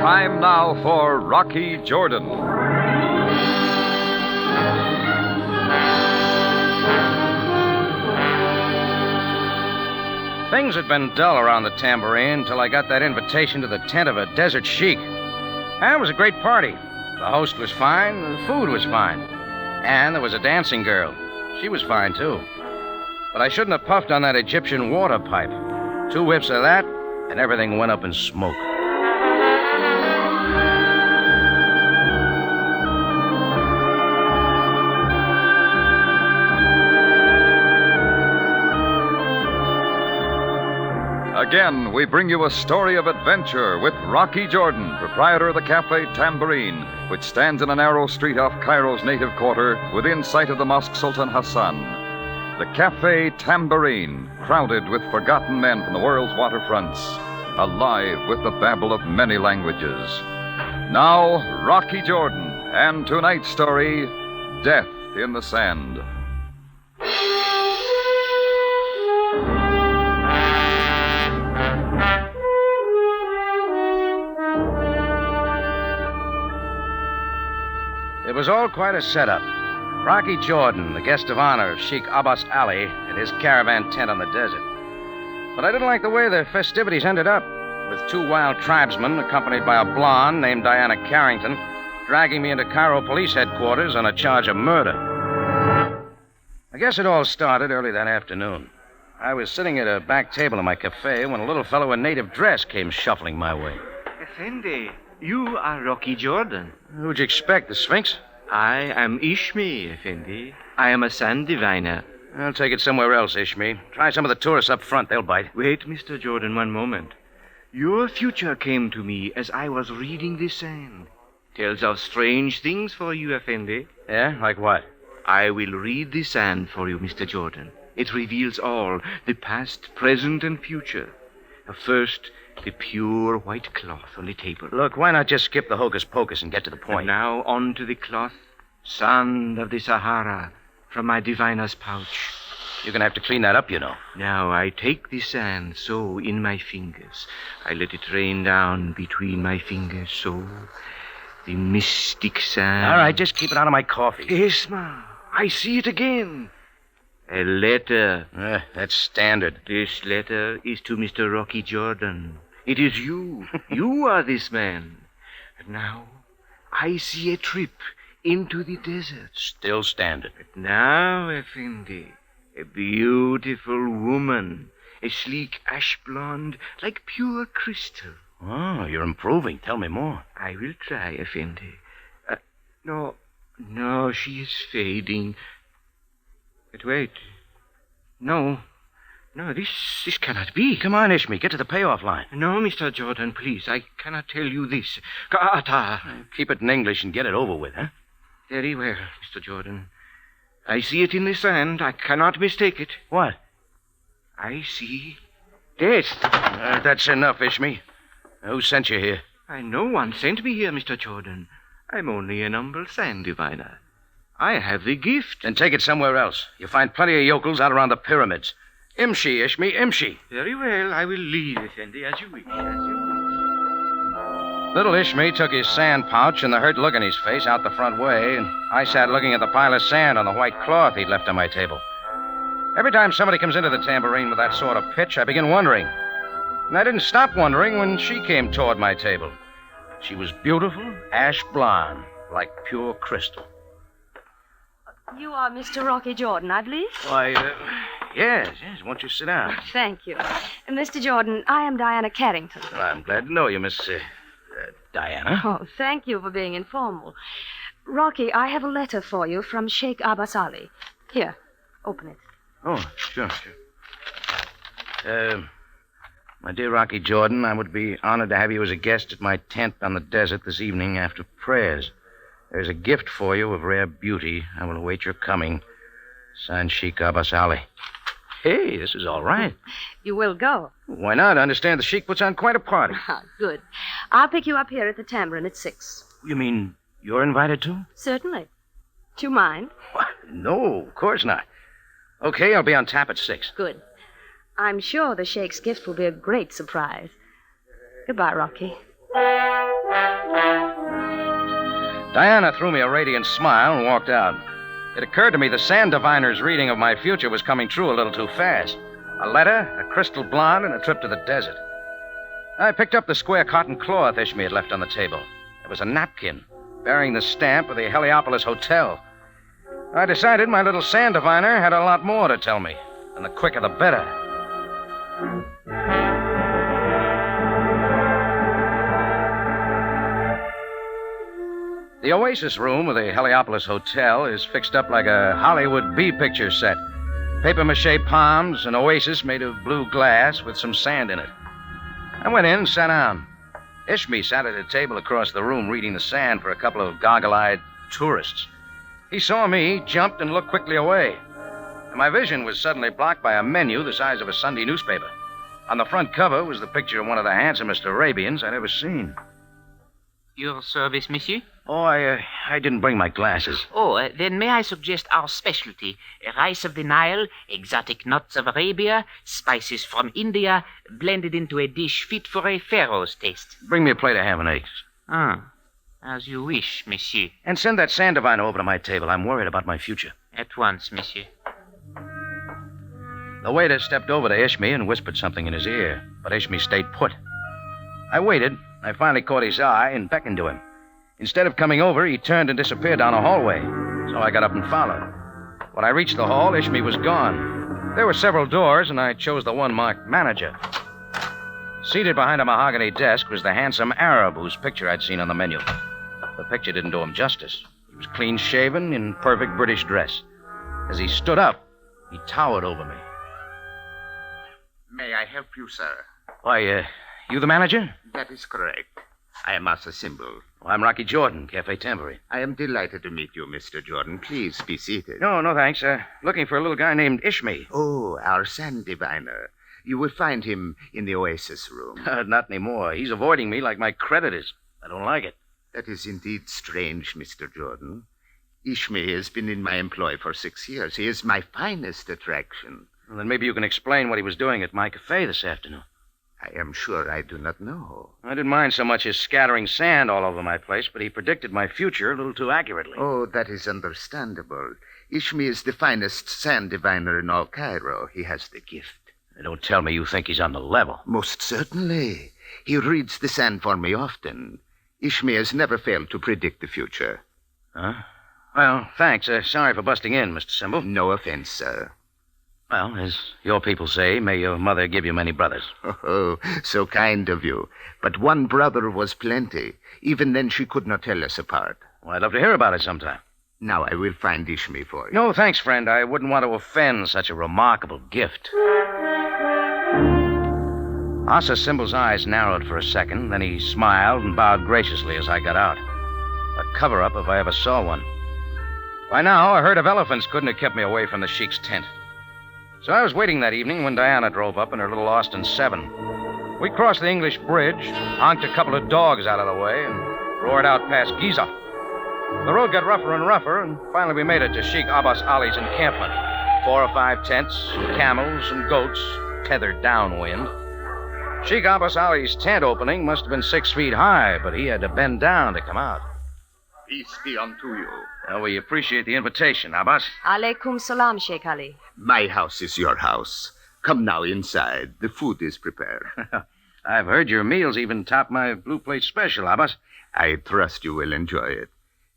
Time now for Rocky Jordan. Things had been dull around the tambourine until I got that invitation to the tent of a desert sheik. And it was a great party. The host was fine, the food was fine. And there was a dancing girl. She was fine, too. But I shouldn't have puffed on that Egyptian water pipe. 2 whiffs of that, and everything went up in smoke. Again, we bring you a story of adventure with Rocky Jordan, proprietor of the Cafe Tambourine, which stands in a narrow street off Cairo's native quarter within sight of the Mosque Sultan Hassan. The Cafe Tambourine, crowded with forgotten men from the world's waterfronts, alive with the babble of many languages. Now, Rocky Jordan, and tonight's story, Death in the Sand. It was all quite a setup. Rocky Jordan, the guest of honor of Sheikh Abbas Ali, at his caravan tent on the desert. But I didn't like the way the festivities ended up, with 2 wild tribesmen accompanied by a blonde named Diana Carrington dragging me into Cairo police headquarters on a charge of murder. I guess it all started early that afternoon. I was sitting at a back table in my cafe when a little fellow in native dress came shuffling my way. Effendi, you are Rocky Jordan. Who'd you expect, the Sphinx? I am Ishmi, Effendi. I am a sand diviner. I'll take it somewhere else, Ishmi. Try some of the tourists up front. They'll bite. Wait, Mr. Jordan, one moment. Your future came to me as I was reading the sand. Tells of strange things for you, Effendi. Yeah? Like what? I will read the sand for you, Mr. Jordan. It reveals all, the past, present, and future. First, the pure white cloth on the table. Look, why not just skip the hocus-pocus and get to the point? And now on to the cloth, sand of the Sahara, from my diviner's pouch. You're going to have to clean that up, you know. Now I take the sand so in my fingers. I let it rain down between my fingers so. The mystic sand. All right, just keep it out of my coffee. Yes, ma. I see it again. A letter. That's standard. This letter is to Mr. Rocky Jordan. It is you. You are this man. And now, I see a trip into the desert. Still standard. But now, Effendi, a beautiful woman. A sleek ash blonde, like pure crystal. Oh, you're improving. Tell me more. I will try, Effendi. No, she is fading. But wait. No, this cannot be. Come on, Ishmi, get to the payoff line. No, Mr. Jordan, please. I cannot tell you this. Ka'ata. Keep it in English and get it over with, huh? Very well, Mr. Jordan. I see it in the sand. I cannot mistake it. What? I see death. That's enough, Ishmi. Who sent you here? No one sent me here, Mr. Jordan. I'm only an humble sand diviner. I have the gift. Then take it somewhere else. You'll find plenty of yokels out around the pyramids. Imshi, Ishmi, Imshi. Very well, I will leave, Effendi, as you wish, Little Ishmi took his sand pouch and the hurt look in his face out the front way, and I sat looking at the pile of sand on the white cloth he'd left on my table. Every time somebody comes into the tambourine with that sort of pitch, I begin wondering. And I didn't stop wondering when she came toward my table. She was beautiful, ash blonde, like pure crystal. You are Mr. Rocky Jordan, I believe? Why, yes. Won't you sit down? Thank you. Mr. Jordan, I am Diana Carrington. Well, I'm glad to know you, Miss Diana. Oh, thank you for being informal. Rocky, I have a letter for you from Sheikh Abbas Ali. Here, open it. Oh, sure. My dear Rocky Jordan, I would be honored to have you as a guest at my tent on the desert this evening after prayers. There's a gift for you of rare beauty. I will await your coming. Signed, Sheikh Abbas Ali. Hey, this is all right. You will go. Why not? I understand the Sheikh puts on quite a party. Good. I'll pick you up here at the tambourine at 6. You mean you're invited too? Certainly. Do you mind? What? No, of course not. Okay, I'll be on tap at 6. Good. I'm sure the Sheikh's gift will be a great surprise. Goodbye, Rocky. Diana threw me a radiant smile and walked out. It occurred to me the sand diviner's reading of my future was coming true a little too fast. A letter, a crystal blonde, and a trip to the desert. I picked up the square cotton cloth Ishmi had left on the table. It was a napkin bearing the stamp of the Heliopolis Hotel. I decided my little sand diviner had a lot more to tell me, and the quicker the better. The Oasis room of the Heliopolis Hotel is fixed up like a Hollywood B-picture set. Papier-mâché palms, an oasis made of blue glass with some sand in it. I went in and sat down. Ishmi sat at a table across the room reading the sand for a couple of goggle-eyed tourists. He saw me, jumped, and looked quickly away. And my vision was suddenly blocked by a menu the size of a Sunday newspaper. On the front cover was the picture of one of the handsomest Arabians I'd ever seen. Your service, monsieur? Oh, I didn't bring my glasses. Oh, then may I suggest our specialty? Rice of the Nile, exotic nuts of Arabia, spices from India, blended into a dish fit for a pharaoh's taste. Bring me a plate of ham and eggs. Ah, as you wish, monsieur. And send that sand diviner over to my table. I'm worried about my future. At once, monsieur. The waiter stepped over to Ishmi and whispered something in his ear, but Ishmi stayed put. I waited. I finally caught his eye and beckoned to him. Instead of coming over, he turned and disappeared down a hallway, so I got up and followed. When I reached the hall, Ishmi was gone. There were several doors, and I chose the one marked manager. Seated behind a mahogany desk was the handsome Arab whose picture I'd seen on the menu. The picture didn't do him justice. He was clean-shaven, in perfect British dress. As he stood up, he towered over me. May I help you, sir? Why, you the manager? That is correct. I am Massa Symbol. Well, I'm Rocky Jordan, Cafe Tambourine. I am delighted to meet you, Mr. Jordan. Please be seated. No, thanks. Looking for a little guy named Ishmi. Oh, our sand diviner. You will find him in the Oasis room. Not anymore. He's avoiding me like my creditors. I don't like it. That is indeed strange, Mr. Jordan. Ishmi has been in my employ for 6 years. He is my finest attraction. Well, then maybe you can explain what he was doing at my cafe this afternoon. I am sure I do not know. I didn't mind so much his scattering sand all over my place, but he predicted my future a little too accurately. Oh, that is understandable. Ishmi is the finest sand diviner in all Cairo. He has the gift. Don't tell me you think he's on the level. Most certainly. He reads the sand for me often. Ishmi has never failed to predict the future. Huh? Well, thanks. Sorry for busting in, Mr. Symbol. No offense, sir. Well, as your people say, may your mother give you many brothers. Oh, so kind of you. But one brother was plenty. Even then, she could not tell us apart. Well, I'd love to hear about it sometime. Now I will find Ishmi for you. No, thanks, friend. I wouldn't want to offend such a remarkable gift. Asa Symbol's eyes narrowed for a second, then he smiled and bowed graciously as I got out. A cover-up if I ever saw one. By now, a herd of elephants couldn't have kept me away from the sheik's tent. So I was waiting that evening when Diana drove up in her little Austin 7. We crossed the English bridge, honked a couple of dogs out of the way, and roared out past Giza. The road got rougher and rougher, and finally we made it to Sheikh Abbas Ali's encampment. 4 or 5 tents, camels, and goats tethered downwind. Sheikh Abbas Ali's tent opening must have been 6 feet high, but he had to bend down to come out. Peace be unto you. Well, we appreciate the invitation, Abbas. Alaikum salam, Sheikh Ali. My house is your house. Come now inside. The food is prepared. I've heard your meals even top my blue plate special, Abbas. I trust you will enjoy it.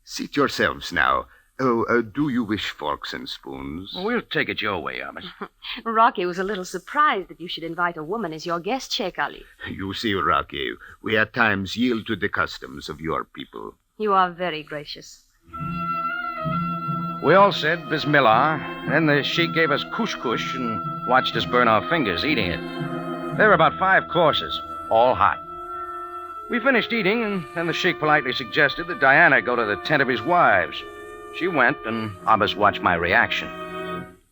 Seat yourselves now. Oh, do you wish forks and spoons? Well, we'll take it your way, Abbas. Rocky was a little surprised that you should invite a woman as your guest, Sheikh Ali. You see, Rocky, we at times yield to the customs of your people. You are very gracious. We all said Bismillah, then the sheik gave us kush and watched us burn our fingers eating it. There were about 5 courses, all hot. We finished eating, and then the sheik politely suggested that Diana go to the tent of his wives. She went, and Abbas watched my reaction.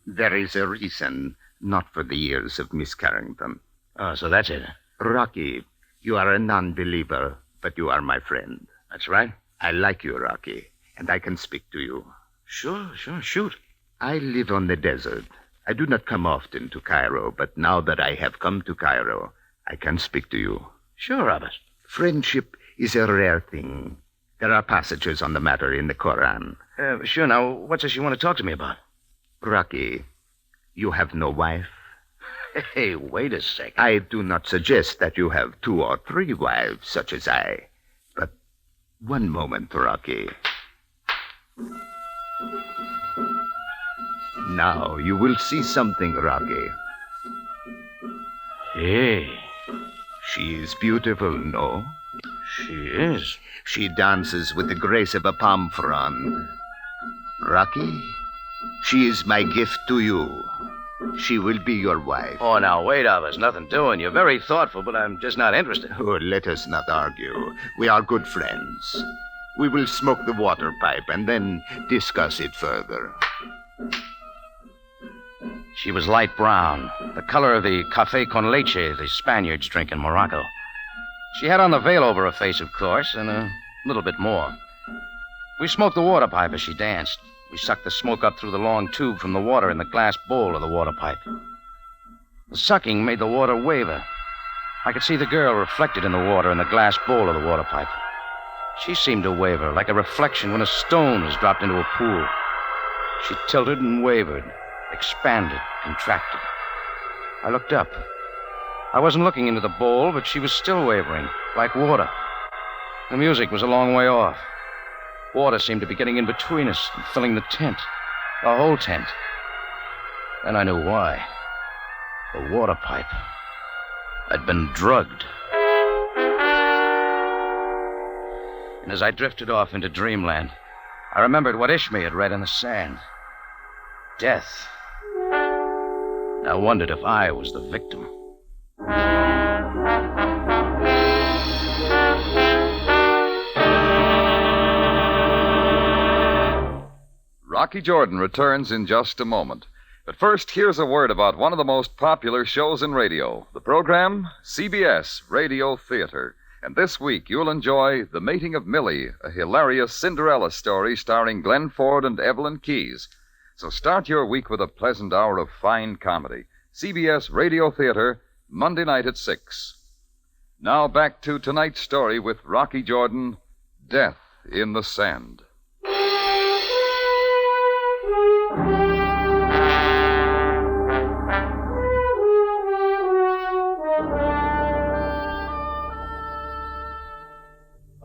There is a reason, not for the years of Miss Carrington. Oh, so that's it. Rocky, you are a non-believer, but you are my friend. That's right. I like you, Rocky, and I can speak to you. Sure, shoot. I live on the desert. I do not come often to Cairo, but now that I have come to Cairo, I can speak to you. Sure, Abbas. Friendship is a rare thing. There are passages on the matter in the Koran. Sure. Now, what's this you want to talk to me about? Rocky, you have no wife? Hey, wait a second. I do not suggest that you have 2 or 3 wives, such as I. But one moment, Rocky. Now you will see something, Rocky. Hey, She is beautiful, no? she is. She dances with the grace of a palm frond. Rocky, she is my gift to you. She will be your wife. Oh, now, wait up. There's nothing doing. You're very thoughtful, but I'm just not interested. Oh, let us not argue. We are good friends. We will smoke the water pipe and then discuss it further. She was light brown, the color of the café con leche the Spaniards drink in Morocco. She had on the veil over her face, of course, and a little bit more. We smoked the water pipe as she danced. We sucked the smoke up through the long tube from the water in the glass bowl of the water pipe. The sucking made the water waver. I could see the girl reflected in the water in the glass bowl of the water pipe. She seemed to waver, like a reflection when a stone is dropped into a pool. She tilted and wavered, expanded, contracted. I looked up. I wasn't looking into the bowl, but she was still wavering, like water. The music was a long way off. Water seemed to be getting in between us and filling the tent, the whole tent. Then I knew why. The water pipe. I'd been drugged. And as I drifted off into dreamland, I remembered what Ishmi had read in the sand. Death. I wondered if I was the victim. Rocky Jordan returns in just a moment. But first, here's a word about one of the most popular shows in radio. The program, CBS Radio Theater. And this week, you'll enjoy The Mating of Millie, a hilarious Cinderella story starring Glenn Ford and Evelyn Keyes. So start your week with a pleasant hour of fine comedy. CBS Radio Theater, Monday night at 6. Now back to tonight's story with Rocky Jordan, Death in the Sand.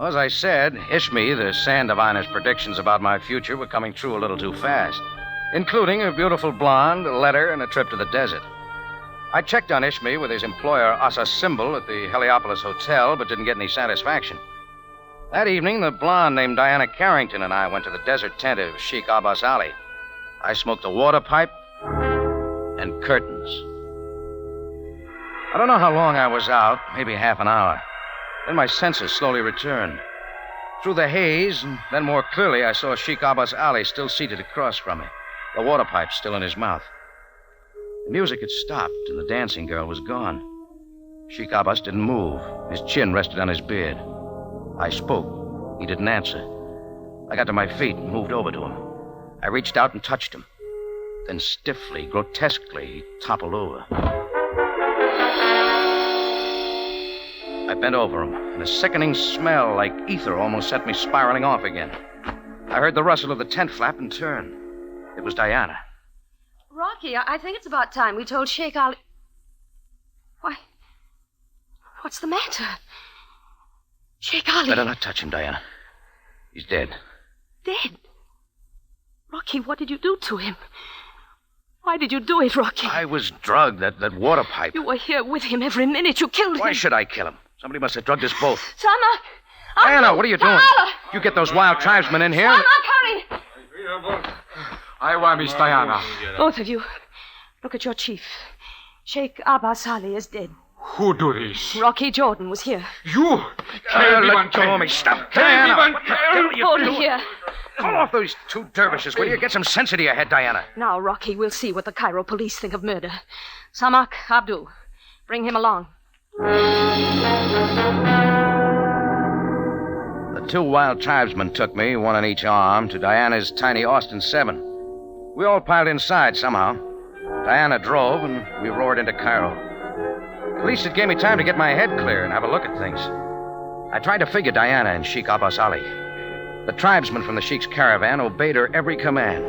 As I said, Ishmi, the sand diviner's predictions about my future were coming true a little too fast, including a beautiful blonde, a letter, and a trip to the desert. I checked on Ishmi with his employer, Asa Symbol, at the Heliopolis Hotel, but didn't get any satisfaction. That evening, the blonde named Diana Carrington and I went to the desert tent of Sheikh Abbas Ali. I smoked a water pipe and curtains. I don't know how long I was out, maybe half an hour. Then my senses slowly returned. Through the haze, and then more clearly, I saw Sheikh Abbas Ali still seated across from me, the water pipe still in his mouth. The music had stopped, and the dancing girl was gone. Sheikh Abbas didn't move. His chin rested on his beard. I spoke. He didn't answer. I got to my feet and moved over to him. I reached out and touched him. Then stiffly, grotesquely, he toppled over. I bent over him, and a sickening smell like ether almost sent me spiraling off again. I heard the rustle of the tent flap and turned. It was Diana. Rocky, I think it's about time we told Sheikh Ali. Why? What's the matter? Sheikh Ali. Better not touch him, Diana. He's dead. Dead? Rocky, what did you do to him? Why did you do it, Rocky? I was drugged, that water pipe. You were here with him every minute. You killed him. Why should I kill him? Somebody must have drugged us both. Samak! Diana, what are you doing? You get those wild tribesmen in here. Samak, hurry! I want Miss Diana. Both of you, look at your chief. Sheikh Abbas Ali is dead. Who do this? Rocky Jordan was here. You! Let go of me. Stop. Diana. Hold it here. Call off those 2 dervishes, will you? Get some sense into your head, Diana. Now, Rocky, we'll see what the Cairo police think of murder. Samak, Abdul, bring him along. The 2 wild tribesmen took me, one on each arm, to Diana's tiny Austin 7. We all piled inside somehow. Diana drove, and we roared into Cairo. At least it gave me time to get my head clear and have a look at things. I tried to figure Diana and Sheikh Abbas Ali. The tribesmen from the Sheikh's caravan obeyed her every command.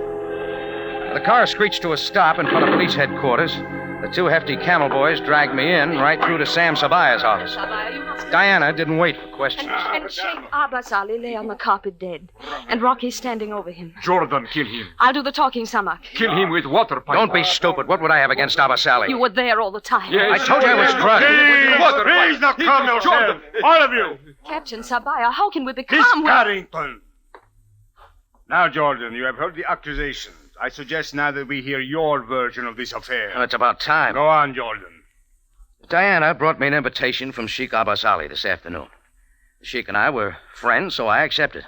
The car screeched to a stop in front of police headquarters. The two hefty camel boys dragged me in right through to Sam Sabaya's office. Diana didn't wait for questions. And Sheikh Abbas Ali lay on the carpet dead, and Rocky standing over him. Jordan, kill him. I'll do the talking, Samak. Kill him with water pipe. Don't be stupid. What would I have against Abbas Ali? You were there all the time. Yes. I told you I was drunk. Please now calm yourself. All of you. Captain Sabaya, how can we Miss become... Carrington. Now, Jordan, you have heard the accusations. I suggest now that we hear your version of this affair. Well, it's about time. Go on, Jordan. Diana brought me an invitation from Sheikh Abbas Ali this afternoon. The Sheikh and I were friends, so I accepted.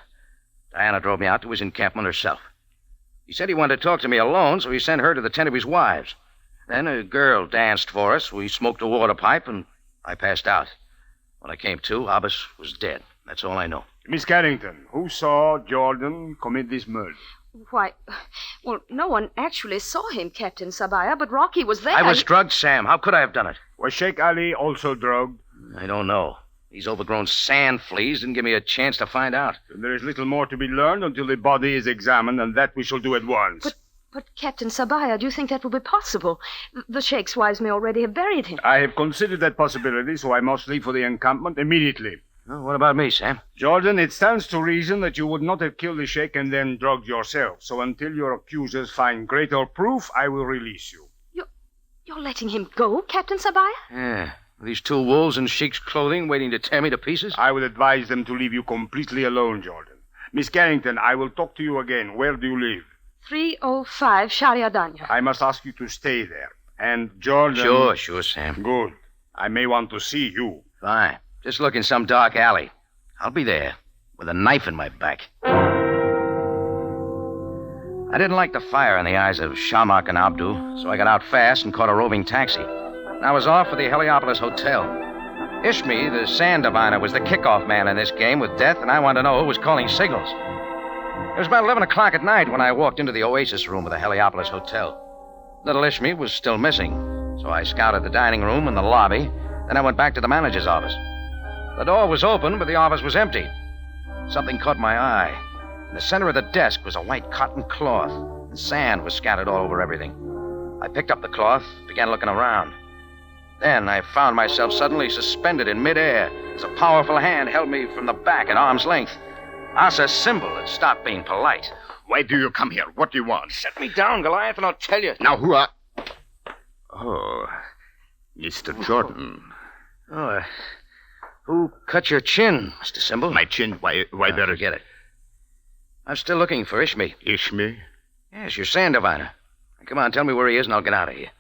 Diana drove me out to his encampment herself. He said he wanted to talk to me alone, so he sent her to the tent of his wives. Then a girl danced for us. We smoked a water pipe, and I passed out. When I came to, Abbas was dead. That's all I know. Miss Carrington, who saw Jordan commit this murder? Why, well, no one actually saw him, Captain Sabaya, but Rocky was there. I was drugged, Sam. How could I have done it? Was Sheikh Ali also drugged? I don't know. These overgrown sand fleas didn't give me a chance to find out. There is little more to be learned until the body is examined, and that we shall do at once. But Captain Sabaya, do you think that will be possible? The Sheikh's wives may already have buried him. I have considered that possibility, so I must leave for the encampment immediately. Well, what about me, Sam? Jordan, it stands to reason that you would not have killed the Sheikh and then drugged yourself. So until your accusers find greater proof, I will release you. You're letting him go, Captain Sabaya? Yeah. These two wolves in Sheikh's clothing waiting to tear me to pieces? I will advise them to leave you completely alone, Jordan. Miss Carrington, I will talk to you again. Where do you live? 305 Shariadanya. I must ask you to stay there. And Jordan... Sure, Sam. Good. I may want to see you. Fine. Just look in some dark alley. I'll be there, with a knife in my back. I didn't like the fire in the eyes of Shamak and Abdu, so I got out fast and caught a roving taxi. I was off for the Heliopolis Hotel. Ishmi, the sand diviner, was the kickoff man in this game with death, and I wanted to know who was calling signals. It was about 11 o'clock at night when I walked into the Oasis room of the Heliopolis Hotel. Little Ishmi was still missing, so I scouted the dining room and the lobby, then I went back to the manager's office. The door was open, but the office was empty. Something caught my eye. In the center of the desk was a white cotton cloth, and sand was scattered all over everything. I picked up the cloth, began looking around. Then I found myself suddenly suspended in midair as a powerful hand held me from the back at arm's length. Asa Symbol had stopped being polite. Why do you come here? What do you want? Set me down, Goliath, and I'll tell you. Now, who are... Oh, Mr. Jordan. Oh, who cut your chin, Mr. Symbol? My chin? Why there... Forget it. I'm still looking for Ishmi. Ishmi? Yes, your sand diviner. Come on, tell me where he is and I'll get out of here.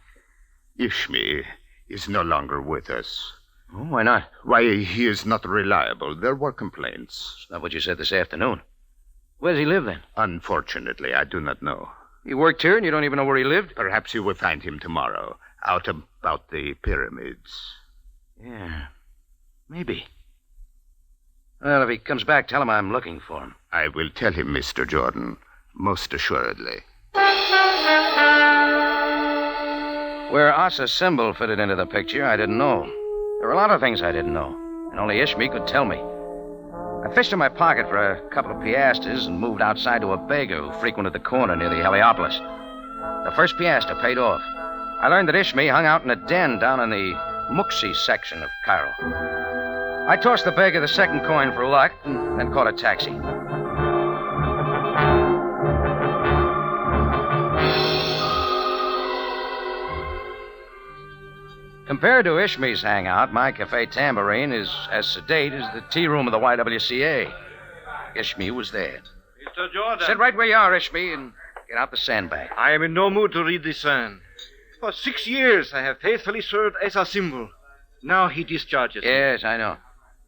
Ishmi is no longer with us. Oh, why not? Why, he is not reliable. There were complaints. That's not what you said this afternoon. Where does he live, then? Unfortunately, I do not know. He worked here and you don't even know where he lived? Perhaps you will find him tomorrow, out about the pyramids. Yeah, maybe. Well, if he comes back, tell him I'm looking for him. I will tell him, Mr. Jordan, most assuredly. Where Asa Symbol fitted into the picture, I didn't know. There were a lot of things I didn't know, and only Ishmi could tell me. I fished in my pocket for a couple of piastres and moved outside to a beggar who frequented the corner near the Heliopolis. The first piastre paid off. I learned that Ishmi hung out in a den down in the Muxi section of Cairo. I tossed the beggar the second coin for luck and then caught a taxi. Compared to Ishmi's hangout, my cafe tambourine is as sedate as the tea room of the YWCA. Ishmi was there. Mr. Jordan. Sit right where you are, Ishmi, and get out the sandbag. I am in no mood to read this sand. For 6 years, I have faithfully served as a symbol. Now he discharges me. Yes, I know.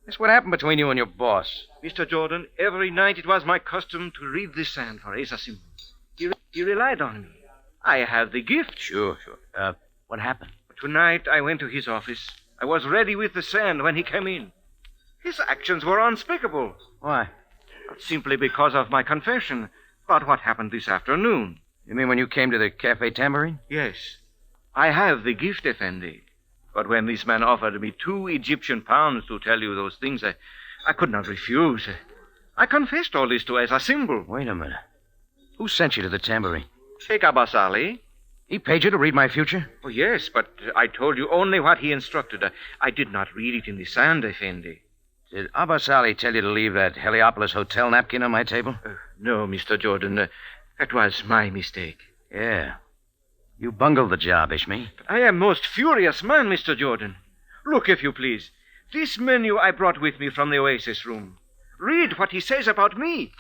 That's what happened between you and your boss. Mr. Jordan, every night it was my custom to read this sand for Asa Symbol. He relied on me. I have the gift. Sure. What happened? Tonight I went to his office. I was ready with the sand when he came in. His actions were unspeakable. Why? Not simply because of my confession, but what happened this afternoon. You mean when you came to the Cafe Tambourine? Yes. I have the gift, Effendi. But when this man offered me 2 Egyptian pounds to tell you those things, I could not refuse. I confessed all this to Asa Symbol. Wait a minute. Who sent you to the tambourine? Sheikh Abbas Ali. He paid you to read my future? Oh, yes, but I told you only what he instructed. I did not read it in the sand, Effendi. Did Abbas Ali tell you to leave that Heliopolis hotel napkin on my table? No, Mr. Jordan. That was my mistake. Yeah. You bungled the job, Ishmi. I am most furious man, Mr. Jordan. Look, if you please. This menu I brought with me from the Oasis room. Read what he says about me.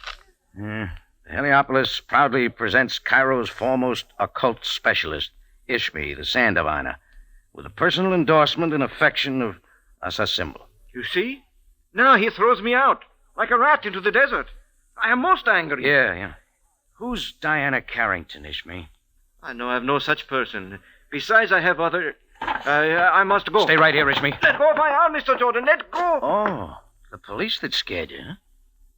Yeah. Heliopolis proudly presents Cairo's foremost occult specialist, Ishmi, the sand diviner, with the personal endorsement and affection of Asa Symbol. You see? Now he throws me out, like a rat into the desert. I am most angry. Yeah. Who's Diana Carrington, Ishmi? I know of no such person. Besides, I have other... I must go. Stay right here, Ishmi. Let go of my arm, Mr. Jordan. Let go. Oh, the police that scared you, huh?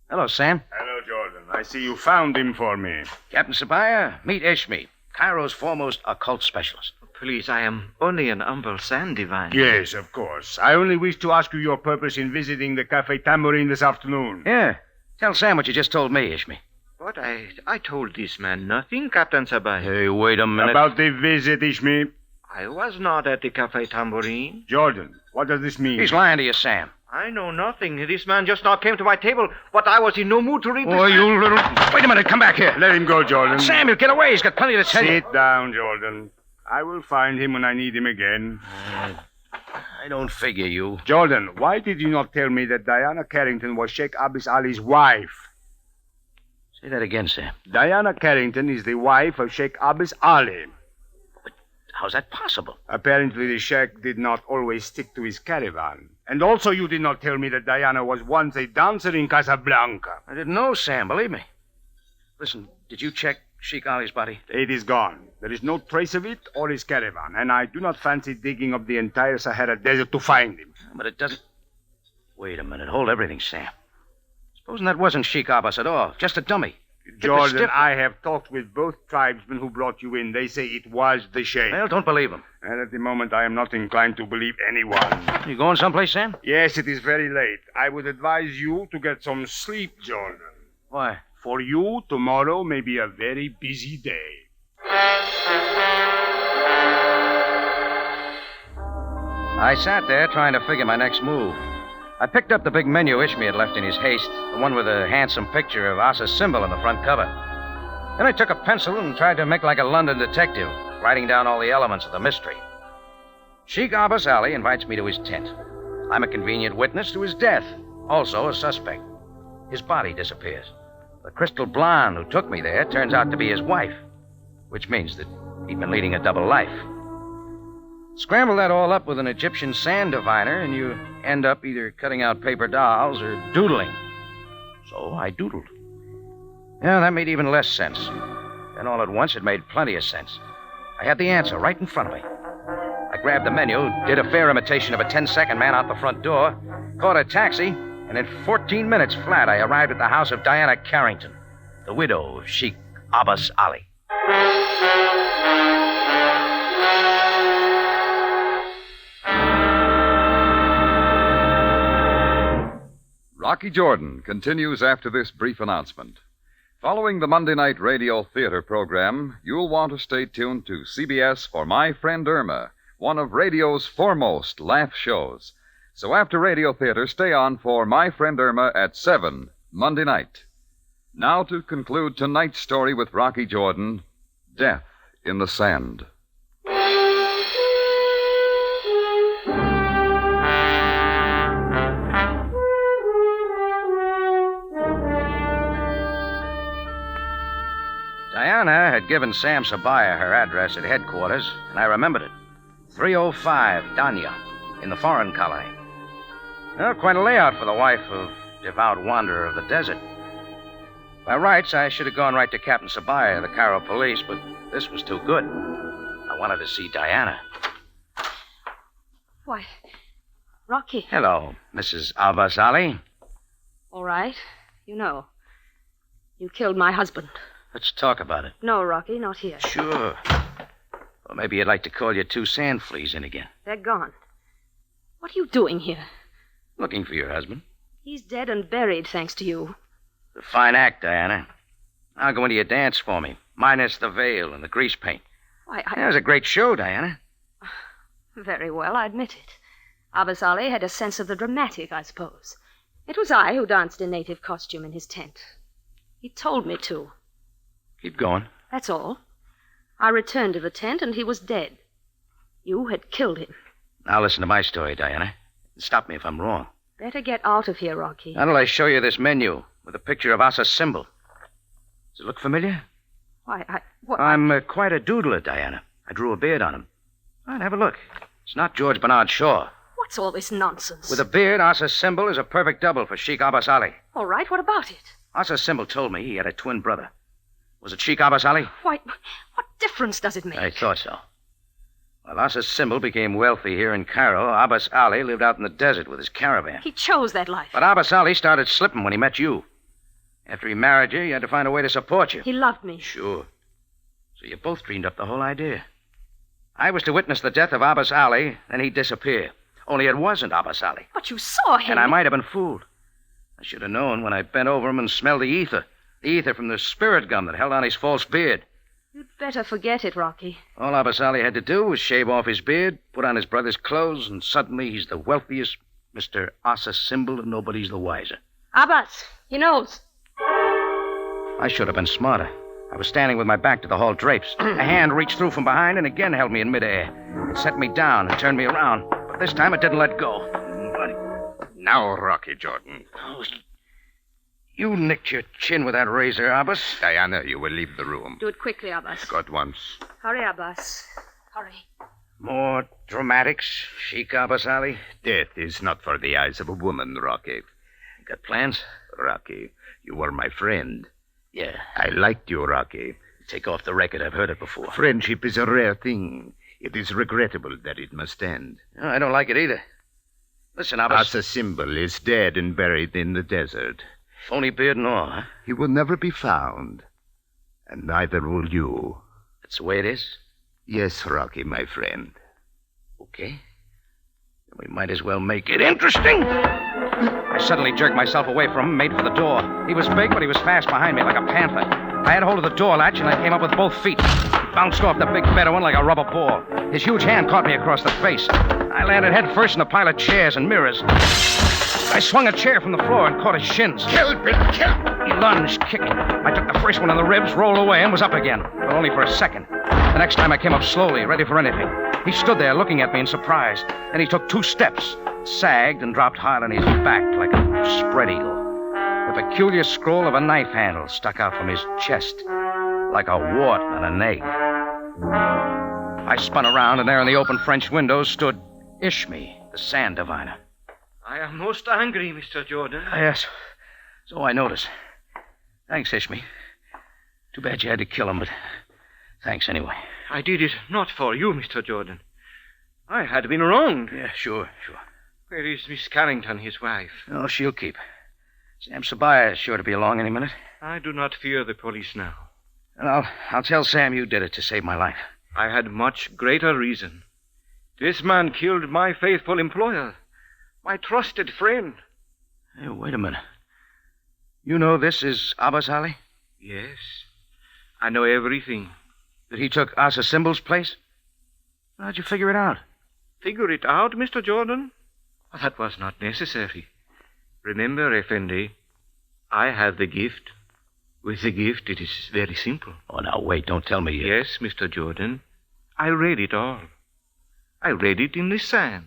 Hello, Sam. Hello, Jordan. I see you found him for me. Captain Sabaya, meet Ishmi, Cairo's foremost occult specialist. Please, I am only an humble sand diviner. Yes, of course. I only wish to ask you your purpose in visiting the Cafe Tambourine this afternoon. Yeah. Tell Sam what you just told me, Ishmi. But I told this man nothing, Captain Sabaya. Hey, wait a minute. About the visit, Ishmi. I was not at the Cafe Tambourine. Jordan, what does this mean? He's lying to you, Sam. I know nothing. This man just now came to my table, but I was in no mood to read this. Oh, you little... Wait a minute. Come back here. Let him go, Jordan. Sam, he'll get away. He's got plenty to tell you. Sit down, Jordan. I will find him when I need him again. I don't figure you. Jordan, why did you not tell me that Diana Carrington was Sheikh Abbas Ali's wife? Say that again, Sam. Diana Carrington is the wife of Sheikh Abbas Ali. How's that possible? Apparently, the Sheikh did not always stick to his caravan. And also, you did not tell me that Diana was once a dancer in Casablanca. I didn't know, Sam. Believe me. Listen, did you check Sheikh Ali's body? It is gone. There is no trace of it or his caravan, and I do not fancy digging up the entire Sahara Desert to find him. But it doesn't... Wait a minute. Hold everything, Sam. Supposing that wasn't Sheikh Abbas at all. Just a dummy. Jordan, I have talked with both tribesmen who brought you in. They say it was the Sheikh. Well, don't believe them. And at the moment, I am not inclined to believe anyone. You going someplace, Sam? Yes, it is very late. I would advise you to get some sleep, Jordan. Why? For you, tomorrow may be a very busy day. I sat there trying to figure my next move. I picked up the big menu Ishmi had left in his haste, the one with a handsome picture of Asa Symbol on the front cover. Then I took a pencil and tried to make like a London detective, writing down all the elements of the mystery. Sheikh Abbas Ali invites me to his tent. I'm a convenient witness to his death, also a suspect. His body disappears. The crystal blonde who took me there turns out to be his wife, which means that he'd been leading a double life. Scramble that all up with an Egyptian sand diviner, and you end up either cutting out paper dolls or doodling. So I doodled. Yeah, that made even less sense. Then all at once it made plenty of sense. I had the answer right in front of me. I grabbed the menu, did a fair imitation of a 10-second man out the front door, caught a taxi, and in 14 minutes flat I arrived at the house of Diana Carrington, the widow of Sheikh Abbas Ali. Rocky Jordan continues after this brief announcement. Following the Monday night radio theater program, you'll want to stay tuned to CBS for My Friend Irma, one of radio's foremost laugh shows. So after radio theater, stay on for My Friend Irma at 7 Monday night. Now to conclude tonight's story with Rocky Jordan, Death in the Sand. Diana had given Sam Sabaya her address at headquarters, and I remembered it. 305 Danya, in the foreign colony. Well, quite a layout for the wife of devout wanderer of the desert. By rights, I should have gone right to Captain Sabaya of the Cairo police, but this was too good. I wanted to see Diana. Why, Rocky. Hello, Mrs. Abbas Ali. All right. You know. You killed my husband. Let's talk about it. No, Rocky, not here. Sure. Well, maybe you'd like to call your two sand fleas in again. They're gone. What are you doing here? Looking for your husband. He's dead and buried, thanks to you. It's a fine act, Diana. I'll go into your dance for me, minus the veil and the grease paint. Why, It was a great show, Diana. Very well, I admit it. Abbas Ali had a sense of the dramatic, I suppose. It was I who danced in native costume in his tent. He told me to. Keep going. That's all. I returned to the tent, and he was dead. You had killed him. Now listen to my story, Diana. Stop me if I'm wrong. Better get out of here, Rocky. How till I show you this menu with a picture of Asa Symbol. Does it look familiar? Why, I'm quite a doodler, Diana. I drew a beard on him. All right, have a look. It's not George Bernard Shaw. What's all this nonsense? With a beard, Asa Symbol is a perfect double for Sheikh Abbas Ali. All right, what about it? Asa Symbol told me he had a twin brother. Was it Sheikh Abbas Ali? Why, what difference does it make? I thought so. While Asa Symbol became wealthy here in Cairo, Abbas Ali lived out in the desert with his caravan. He chose that life. But Abbas Ali started slipping when he met you. After he married you, he had to find a way to support you. He loved me. Sure. So you both dreamed up the whole idea. I was to witness the death of Abbas Ali, then he'd disappear. Only it wasn't Abbas Ali. But you saw him. And I might have been fooled. I should have known when I bent over him and smelled the ether. The ether from the spirit gum that held on his false beard. You'd better forget it, Rocky. All Abbas Ali had to do was shave off his beard, put on his brother's clothes, and suddenly he's the wealthiest Mr. Asa Symbol, and nobody's the wiser. Abbas, he knows. I should have been smarter. I was standing with my back to the hall drapes. A hand reached through from behind and again held me in midair. It set me down and turned me around. But this time it didn't let go. Now, Rocky Jordan. Oh, you nicked your chin with that razor, Abbas. Diana, you will leave the room. Do it quickly, Abbas. Go at once. Hurry, Abbas. Hurry. More dramatics, Sheikh Abbas Ali? Death is not for the eyes of a woman, Rocky. Got plans? Rocky, you were my friend. Yeah. I liked you, Rocky. Take off the record. I've heard it before. Friendship is a rare thing. It is regrettable that it must end. No, I don't like it either. Listen, Abbas. Asa Symbol is dead and buried in the desert. Phony beard and all, huh? He will never be found. And neither will you. That's the way it is? Yes, Rocky, my friend. Okay. We might as well make it interesting. I suddenly jerked myself away from him, made for the door. He was big, but he was fast behind me like a panther. I had hold of the door latch, and I came up with both feet. He bounced off the big Bedouin like a rubber ball. His huge hand caught me across the face. I landed head first in a pile of chairs and mirrors. I swung a chair from the floor and caught his shins. Kill, Bill, kill! He lunged, kicked. I took the first one in the ribs, rolled away, and was up again, but only for a second. The next time I came up slowly, ready for anything. He stood there looking at me in surprise. Then he took 2 steps, sagged, and dropped hard on his back like a spread eagle. The peculiar scroll of a knife handle stuck out from his chest, like a wart on an egg. I spun around, and there in the open French window stood Ishmi, the sand diviner. I am most angry, Mr. Jordan. Yes, so I notice. Thanks, Ishmi. Too bad you had to kill him, but thanks anyway. I did it not for you, Mr. Jordan. I had been wronged. Yeah, sure. Where is Miss Carrington, his wife? Oh, she'll keep. Sam Sabaya is sure to be along any minute. I do not fear the police now. And I'll tell Sam you did it to save my life. I had much greater reason. This man killed my faithful employer, my trusted friend. Hey, wait a minute. You know this is Abbas Ali? Yes. I know everything. That he took Asa Symbol's place? How'd you figure it out? Figure it out, Mr. Jordan? That was not necessary. Remember, Effendi, I have the gift. With the gift, it is very simple. Oh, now, wait, don't tell me. Yes, Mr. Jordan. I read it all. I read it in the sand.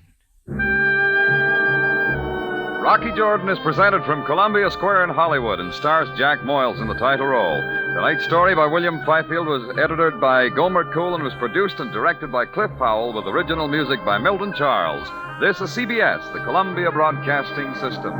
Rocky Jordan is presented from Columbia Square in Hollywood and stars Jack Moyles in the title role. Tonight's story by William Fifield was edited by Gomer Cool and was produced and directed by Cliff Powell with original music by Milton Charles. This is CBS, the Columbia Broadcasting System.